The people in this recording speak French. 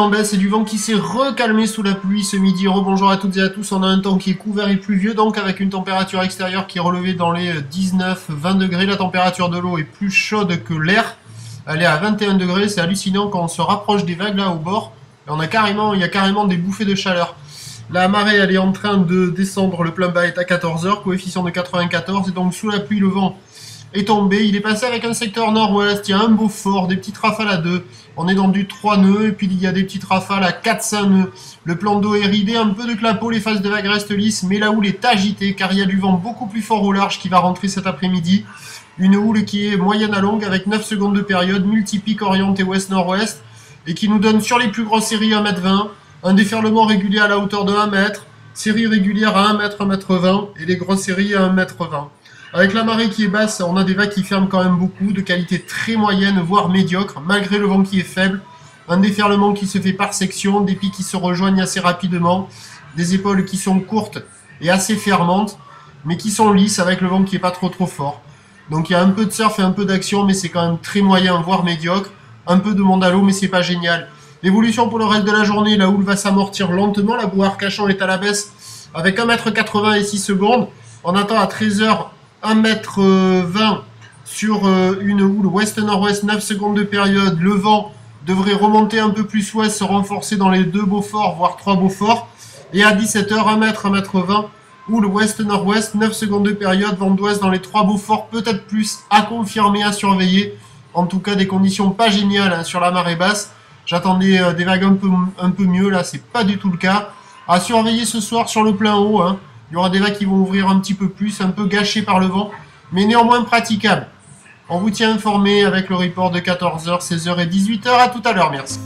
en baisse et du vent qui s'est recalmé sous la pluie ce midi. Rebonjour à toutes et à tous, on a un temps qui est couvert et pluvieux, donc avec une température extérieure qui est relevée dans les 19-20 degrés. La température de l'eau est plus chaude que l'air, elle est à 21 degrés, c'est hallucinant quand on se rapproche des vagues là au bord. Et il y a carrément des bouffées de chaleur. La marée elle est en train de descendre, le plein bas est à 14h, coefficient de 94, et donc sous la pluie le vent est tombé, il est passé avec un secteur nord-ouest, il y a un beau fort, des petites rafales à 2, on est dans du 3 nœuds, et puis il y a des petites rafales à 4-5 nœuds. Le plan d'eau est ridé, un peu de clapot, les phases de vagues restent lisses, mais la houle est agitée, car il y a du vent beaucoup plus fort au large qui va rentrer cet après-midi. Une houle qui est moyenne à longue, avec 9 secondes de période, multipique orienté ouest-nord-ouest, et qui nous donne sur les plus grosses séries 1m20, un déferlement régulier à la hauteur de 1 mètre, série régulière à 1 mètre, 1m20, et les grosses séries à 1m20. Avec la marée qui est basse, on a des vagues qui ferment quand même beaucoup, de qualité très moyenne, voire médiocre, malgré le vent qui est faible. Un déferlement qui se fait par section, des pics qui se rejoignent assez rapidement, des épaules qui sont courtes et assez fermantes, mais qui sont lisses avec le vent qui n'est pas trop fort. Donc il y a un peu de surf et un peu d'action, mais c'est quand même très moyen, voire médiocre. Un peu de monde à l'eau, mais c'est pas génial. L'évolution pour le reste de la journée, la houle va s'amortir lentement, la boue Arcachon est à la baisse avec 1m80 et 6 secondes. On attend à 13h 1m20 sur une houle ouest-nord-ouest, 9 secondes de période. Le vent devrait remonter un peu plus ouest, se renforcer dans les 2 Beaufort, voire 3 Beaufort. Et à 17h, 1m, 1m20, houle ouest-nord-ouest, 9 secondes de période, vent d'ouest dans les 3 Beaufort, peut-être plus, à confirmer, à surveiller. En tout cas, des conditions pas géniales hein, sur la marée basse. J'attendais des vagues un peu mieux, là, c'est pas du tout le cas. À surveiller ce soir sur le plein haut, hein. Il y aura des vagues qui vont ouvrir un petit peu plus, un peu gâchées par le vent, mais néanmoins praticables. On vous tient informé avec le report de 14h, 16h et 18h. À tout à l'heure, merci.